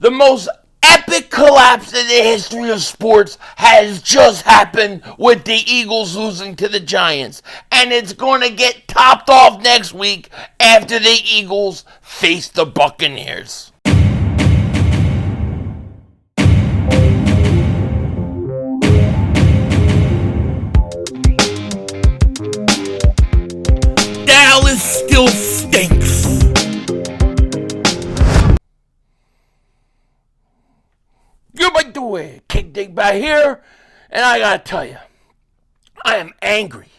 The most epic collapse in the history of sports has just happened with the Eagles losing to the Giants. And it's going to get topped off next week after the Eagles face the Buccaneers. Dallas still stinks. You're my doing, King Dingbat here, and I gotta tell you, I am angry.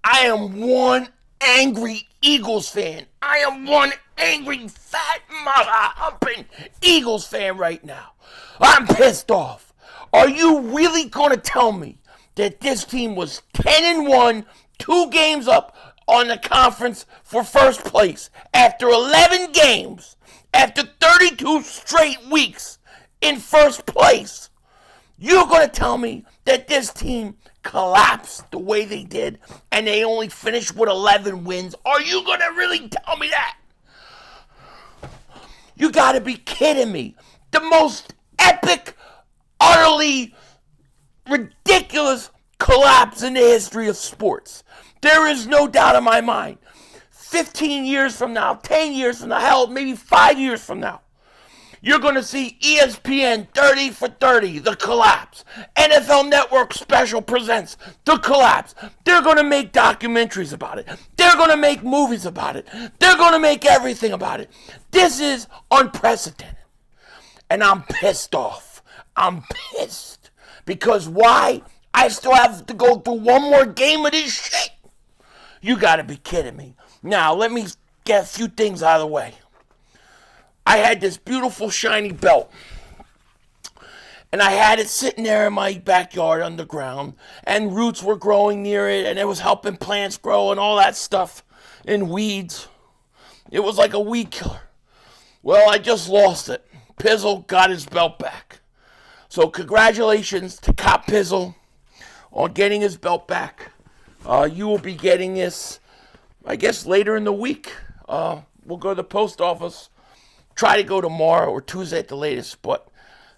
I am one angry Eagles fan. I am one angry fat mother humping Eagles fan right now. I'm pissed off. Are you really gonna tell me that this team was 10-1, 2 games up on the conference for first place after 11 games, after 32 straight weeks in first place? You're going to tell me that this team collapsed the way they did and they only finished with 11 wins? Are you going to really tell me that? You got to be kidding me. The most epic, utterly ridiculous collapse in the history of sports. There is no doubt in my mind. 15 years from now, 10 years from now, hell, maybe 5 years from now, you're going to see ESPN 30 for 30, the collapse. NFL Network Special presents the collapse. They're going to make documentaries about it. They're going to make movies about it. They're going to make everything about it. This is unprecedented. And I'm pissed off. I'm pissed. Because why? I still have to go through one more game of this shit. You got to be kidding me. Now, let me get a few things out of the way. I had this beautiful shiny belt, and I had it sitting there in my backyard underground, and roots were growing near it, and it was helping plants grow and all that stuff, and weeds. It was like a weed killer. Well, I just lost it. PIZZLE got his belt back. So congratulations to Cop PIZZLE on getting his belt back. You will be getting this, I guess, later in the week. We'll go to the post office. Try to go tomorrow or Tuesday at the latest, but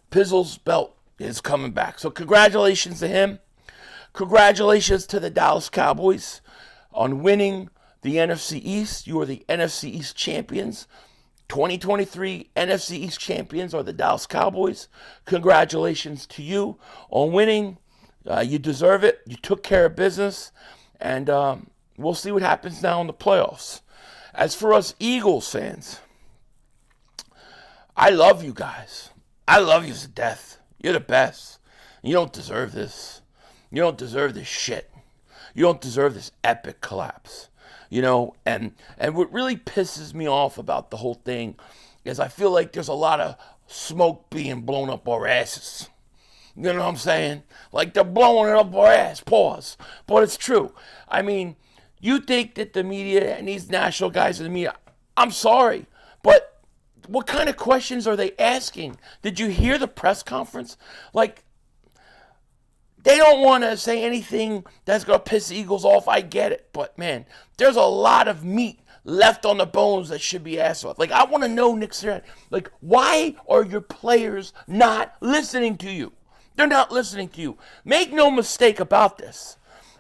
PIZZLE's belt is coming back. So congratulations to him. Congratulations to the Dallas Cowboys on winning the NFC East. You are the NFC East champions. 2023 NFC East champions are the Dallas Cowboys. Congratulations to you on winning. You deserve it. You took care of business. And we'll see what happens now in the playoffs. As for us Eagles fans, I love you guys. I love you to death. You're the best. You don't deserve this. You don't deserve this shit. You don't deserve this epic collapse. You know, and what really pisses me off about the whole thing is I feel like there's a lot of smoke being blown up our asses. You know what I'm saying? Like they're blowing it up our ass. Pause. But it's true. I mean, you think that the media and these national guys in the media, I'm sorry, but what kind of questions are they asking? Did you hear the press conference? Like, they don't want to say anything that's going to piss the Eagles off. I get it. But, man, there's a lot of meat left on the bones that should be asked of. Like, I want to know, Nick Sirianni, like, why are your players not listening to you? They're not listening to you. Make no mistake about this.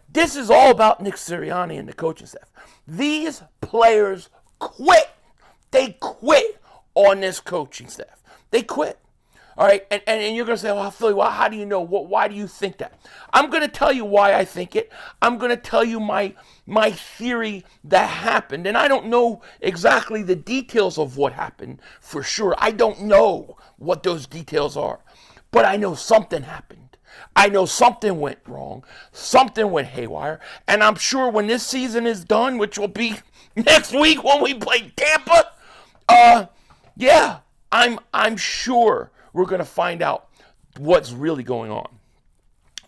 This is all about Nick Sirianni and the coaching staff. These players quit. They quit on this coaching staff. They quit. All right, and you're going to say, well, Philly, well, how do you know? Why do you think that? I'm going to tell you why I think it. I'm going to tell you my theory that happened. And I don't know exactly the details of what happened for sure. I don't know what those details are. But I know something happened. I know something went wrong. Something went haywire. And I'm sure when this season is done, which will be next week when we play Tampa, yeah, I'm sure we're going to find out what's really going on.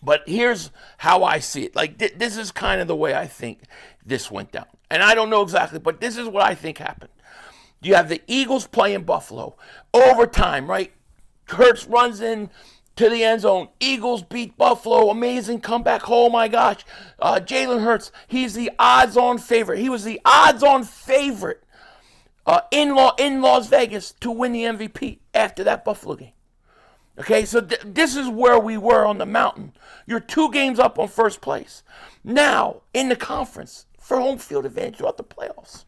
But here's how I see it. Like, this is kind of the way I think this went down. And I don't know exactly, but this is what I think happened. You have the Eagles playing Buffalo. Overtime, right? Hurts runs in to the end zone. Eagles beat Buffalo. Amazing comeback. Oh, my gosh. Jalen Hurts, he's the odds-on favorite. He was the odds-on favorite in Las Vegas to win the MVP after that Buffalo game. Okay, so this is where we were on the mountain. You're 2 games up on first place. Now, in the conference, for home field advantage throughout the playoffs.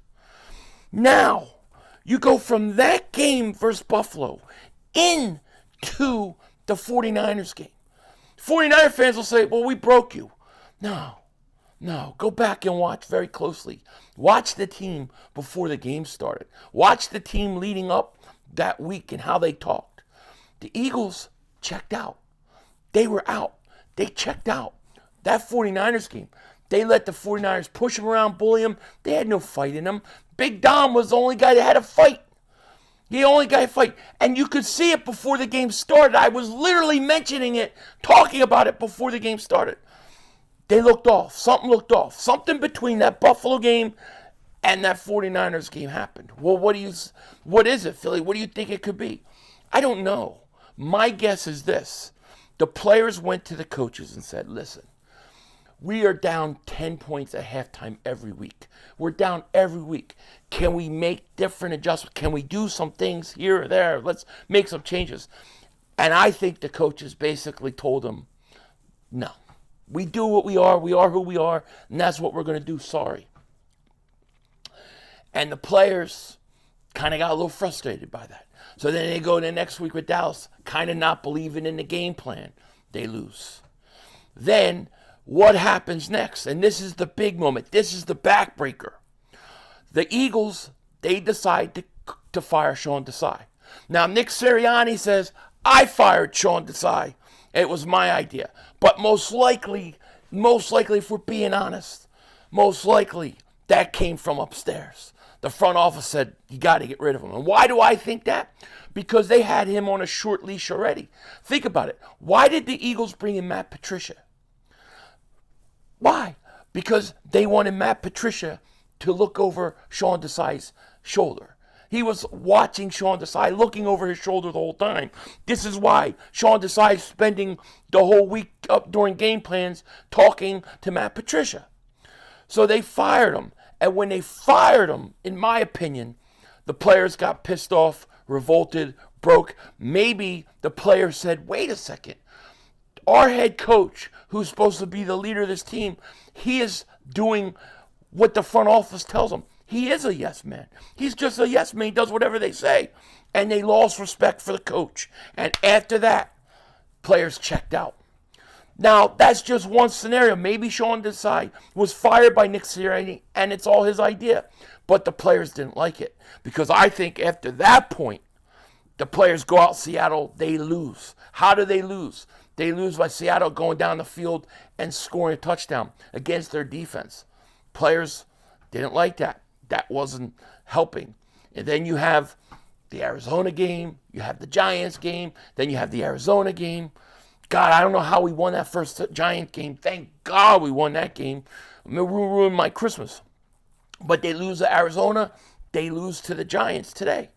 Now, you go from that game versus Buffalo into the 49ers game. 49er fans will say, well, we broke you. No, go back and watch very closely. Watch the team before the game started. Watch the team leading up that week and how they talked. The Eagles checked out. They were out. They checked out. That 49ers game, they let the 49ers push them around, bully them. They had no fight in them. Big Dom was the only guy that had a fight. The only guy to fight. And you could see it before the game started. I was literally mentioning it, talking about it before the game started. They looked off. Something looked off. Something between that Buffalo game and that 49ers game happened. Well, what is it, Philly? What do you think it could be? I don't know. My guess is this. The players went to the coaches and said, listen, we are down 10 points at halftime every week. We're down every week. Can we make different adjustments? Can we do some things here or there? Let's make some changes. And I think the coaches basically told them, no. We do what we are who we are, and that's what we're going to do, sorry. And the players kind of got a little frustrated by that. So then they go the next week with Dallas, kind of not believing in the game plan. They lose. Then what happens next? And this is the big moment. This is the backbreaker. The Eagles, they decide to fire Sean Desai. Now, Nick Sirianni says, I fired Sean Desai. It was my idea. But most likely, if we're being honest, most likely that came from upstairs. The front office said, you got to get rid of him. And why do I think that? Because they had him on a short leash already. Think about it. Why did the Eagles bring in Matt Patricia? Why? Because they wanted Matt Patricia to look over Sean Desai's shoulder. He was watching Sean Desai, looking over his shoulder the whole time. This is why Sean Desai is spending the whole week up during game plans talking to Matt Patricia. So they fired him. And when they fired him, in my opinion, the players got pissed off, revolted, broke. Maybe the players said, wait a second. Our head coach, who's supposed to be the leader of this team, he is doing what the front office tells him. He is a yes man. He's just a yes man. He does whatever they say. And they lost respect for the coach. And after that, players checked out. Now, that's just one scenario. Maybe Sean Desai was fired by Nick Sirianni, and it's all his idea. But the players didn't like it. Because I think after that point, the players go out Seattle, they lose. How do they lose? They lose by Seattle going down the field and scoring a touchdown against their defense. Players didn't like that. That wasn't helping. And then you have the Arizona game, you have the Giants game, then you have the Arizona game. God, I don't know how we won that first Giant game. Thank God we won that game. It ruined my Christmas. But they lose to Arizona, they lose to the Giants today.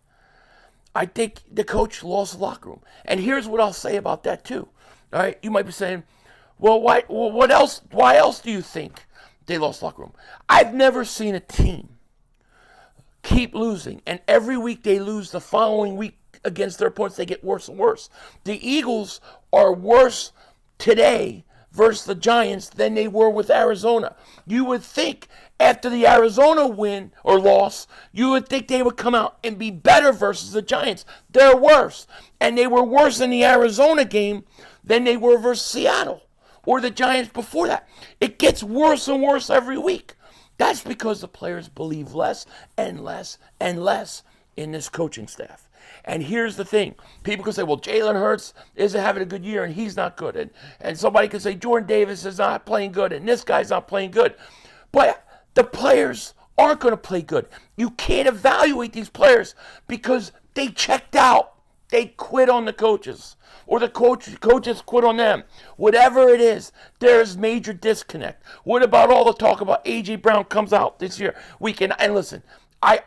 I think the coach lost the locker room. And here's what I'll say about that too. All right, you might be saying, well, what else? Why else do you think they lost the locker room? I've never seen a team keep losing, and every week they lose. The following week against their opponents, they get worse and worse. The Eagles are worse today versus the Giants than they were with Arizona. You would think after the Arizona win or loss, you would think they would come out and be better versus the Giants. They're worse. And they were worse in the Arizona game than they were versus Seattle or the Giants before that. It gets worse and worse every week. That's because the players believe less and less and less in this coaching staff. And here's the thing. People can say, well, Jalen Hurts isn't having a good year and he's not good. And somebody can say Jordan Davis is not playing good and this guy's not playing good. But the players aren't going to play good. You can't evaluate these players because they checked out. They quit on the coaches. Or the coaches quit on them. Whatever it is, there's major disconnect. What about all the talk about A.J. Brown comes out this year weekend? And listen, I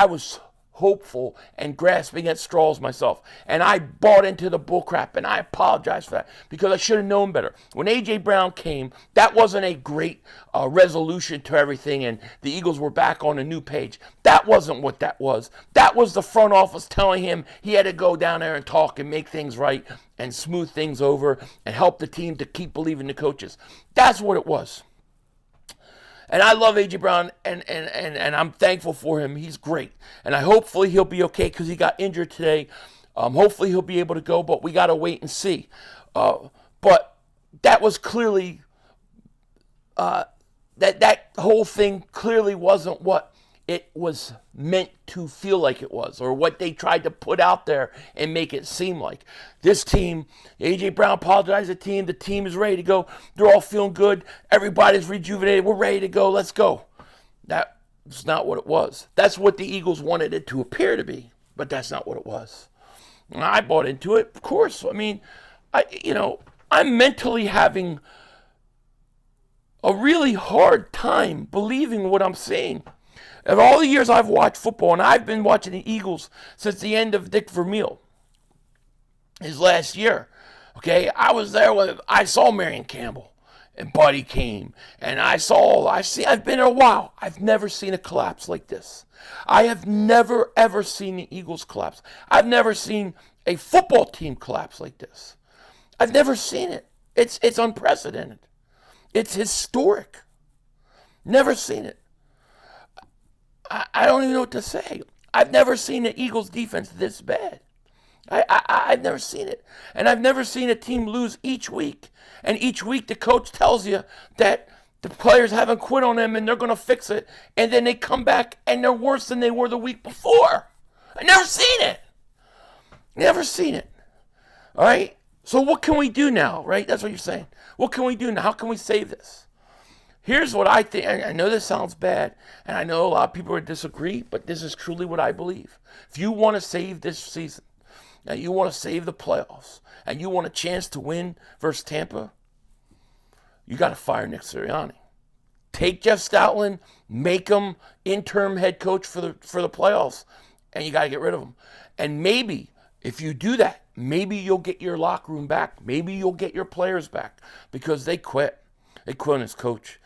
was hopeful and grasping at straws myself. And I bought into the bullcrap, and I apologize for that because I should have known better. When A.J. Brown came, that wasn't a great resolution to everything, and the Eagles were back on a new page. That wasn't what that was. That was the front office telling him he had to go down there and talk and make things right and smooth things over and help the team to keep believing the coaches. That's what it was. And I love A.J. Brown, and I'm thankful for him. He's great. And hopefully he'll be okay because he got injured today. Hopefully he'll be able to go, but we got to wait and see. But that was clearly, that whole thing clearly wasn't what it was meant to feel like it was, or what they tried to put out there and make it seem like. This team, A.J. Brown apologized to the team is ready to go, they're all feeling good, everybody's rejuvenated, we're ready to go, let's go. That's not what it was. That's what the Eagles wanted it to appear to be, but that's not what it was. And I bought into it, of course. I mean, I'm mentally having a really hard time believing what I'm seeing. Of all the years I've watched football, and I've been watching the Eagles since the end of Dick Vermeil, his last year, okay? I was there when I saw Marion Campbell, and Buddy came, and I've been there a while. I've never seen a collapse like this. I have never, ever seen the Eagles collapse. I've never seen a football team collapse like this. I've never seen it. It's unprecedented. It's historic. Never seen it. I don't even know what to say. I've never seen the Eagles defense this bad. I've never seen it. And I've never seen a team lose each week. And each week the coach tells you that the players haven't quit on them and they're going to fix it. And then they come back and they're worse than they were the week before. I've never seen it. Never seen it. All right? So what can we do now, right? That's what you're saying. What can we do now? How can we save this? Here's what I think. I know this sounds bad, and I know a lot of people would disagree, but this is truly what I believe. If you want to save this season, and you want to save the playoffs, and you want a chance to win versus Tampa, you got to fire Nick Sirianni. Take Jeff Stoutland, make him interim head coach for the playoffs, and you got to get rid of him. And maybe, if you do that, maybe you'll get your locker room back. Maybe you'll get your players back because they quit. They quit on his coach.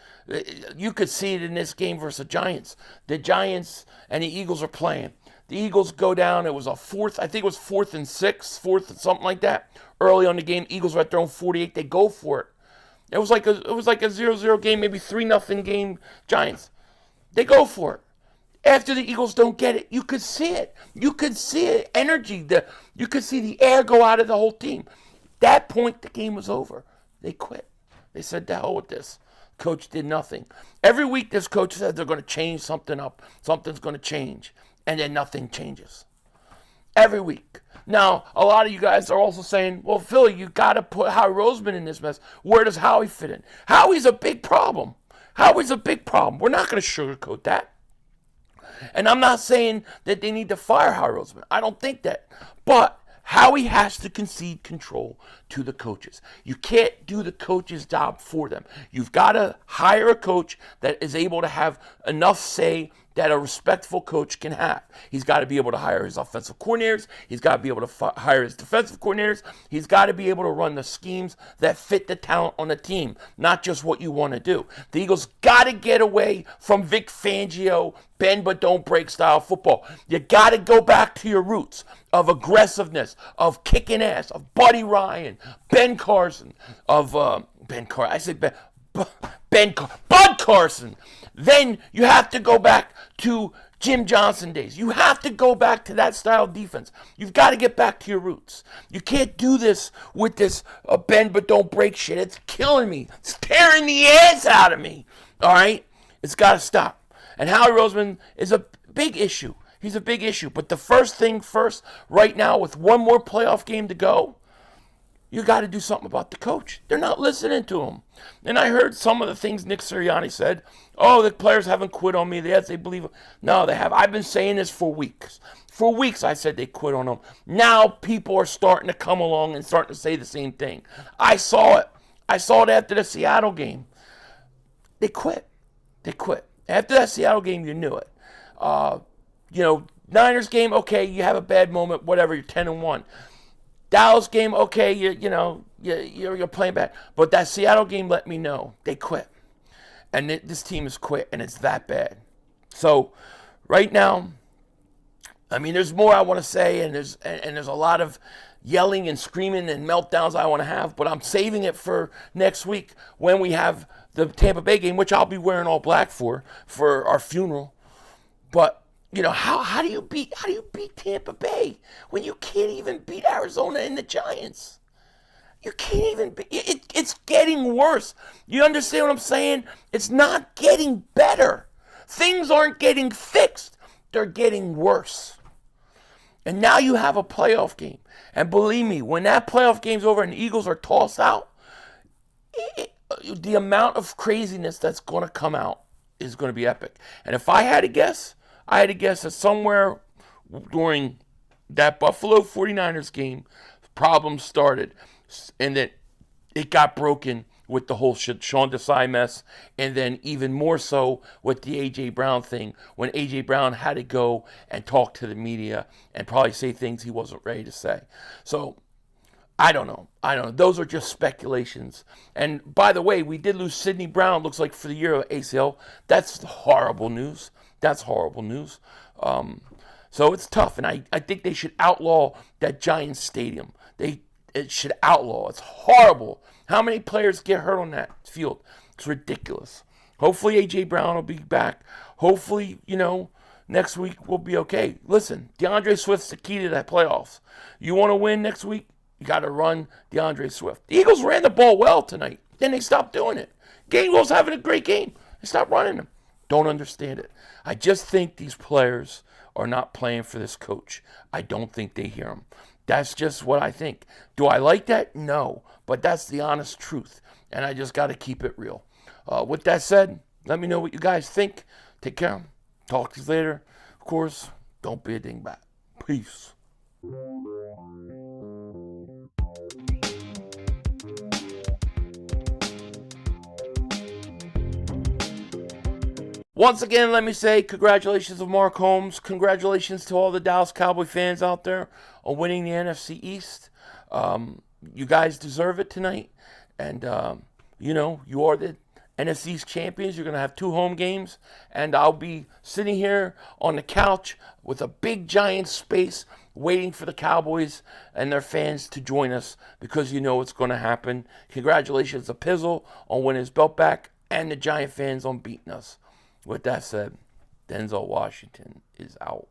You could see it in this game versus the Giants. The Giants and the Eagles are playing. The Eagles go down. It was a fourth and 6, something like that. Early on the game, Eagles were at their own 48. They go for it. It was like a 0-0 game, maybe 3-0 game. Giants. They go for it. After the Eagles don't get it, you could see it. You could see it. Energy. You could see the air go out of the whole team. That point, the game was over. They quit. They said, to hell with this. Coach did nothing. Every week this coach said they're going to change something up. Something's going to change. And then nothing changes. Every week. Now, a lot of you guys are also saying, well, Philly, you got to put Howie Roseman in this mess. Where does Howie fit in? Howie's a big problem. Howie's a big problem. We're not going to sugarcoat that. And I'm not saying that they need to fire Howie Roseman. I don't think that. But Howie has to concede control to the coaches. You can't do the coach's job for them. You've got to hire a coach that is able to have enough say that a respectful coach can have. He's got to be able to hire his offensive coordinators. He's got to be able to hire his defensive coordinators. He's got to be able to run the schemes that fit the talent on the team, not just what you want to do. The Eagles got to get away from Vic Fangio, bend but don't break style football. You got to go back to your roots of aggressiveness, of kicking ass, of Buddy Ryan, Ben Carson, of Bud Carson. Then you have to go back to Jim Johnson days. You have to go back to that style of defense. You've got to get back to your roots. You can't do this with this bend but don't break shit. It's killing me. It's tearing the ass out of me. All right? It's got to stop. And Howie Roseman is a big issue. He's a big issue. But the first thing first, right now, with one more playoff game to go, you got to do something about the coach. They're not listening to him. And I heard some of the things Nick Sirianni said. Oh, the players haven't quit on me. Yes, they believe it. No, they have. I've been saying this for weeks. For weeks I said they quit on him. Now people are starting to come along and starting to say the same thing. I saw it. I saw it after the Seattle game. They quit. They quit. After that Seattle game, you knew it. Niners game, okay, you have a bad moment, whatever, you're 10-1. Dallas game, okay, you're playing bad. But that Seattle game let me know they quit. And this team has quit, and it's that bad. So right now, I mean, there's more I want to say, and there's a lot of yelling and screaming and meltdowns I want to have, but I'm saving it for next week when we have the Tampa Bay game, which I'll be wearing all black for our funeral. But how do you beat Tampa Bay when you can't even beat Arizona and the Giants? You can't even beat it's getting worse. You understand what I'm saying? It's not getting better. Things aren't getting fixed. They're getting worse. And now you have a playoff game. And believe me, when that playoff game's over and the Eagles are tossed out, the amount of craziness that's going to come out is going to be epic. And if I had to guess, that somewhere during that Buffalo 49ers game, problems started. And that it got broken with the whole Sean Desai mess, and then even more so with the A.J. Brown thing, when A.J. Brown had to go and talk to the media and probably say things he wasn't ready to say. So, I don't know. Those are just speculations. And by the way, we did lose Sidney Brown, looks like, for the year of ACL. That's horrible news. So it's tough, and I think they should outlaw that Giants stadium. It should outlaw. It's horrible. How many players get hurt on that field? It's ridiculous. Hopefully A.J. Brown will be back. Hopefully, next week we'll be okay. Listen, DeAndre Swift's the key to that playoffs. You want to win next week? You got to run DeAndre Swift. The Eagles ran the ball well tonight. Then they stopped doing it. Gainwell's having a great game. They stopped running them. Don't understand it. I just think these players are not playing for this coach. I don't think they hear him. That's just what I think. Do I like that? No. But that's the honest truth. And I just got to keep it real. With that said, let me know what you guys think. Take care. Talk to you later. Of course, don't be a dingbat. Peace. Once again, let me say congratulations to Mark Holmes. Congratulations to all the Dallas Cowboy fans out there on winning the NFC East. You guys deserve it tonight. And, you are the NFC's champions. You're going to have 2 home games. And I'll be sitting here on the couch with a big giant space waiting for the Cowboys and their fans to join us because you know it's going to happen. Congratulations to PIZZLE on winning his belt back and the Giant fans on beating us. With that said, Denzel Washington is out.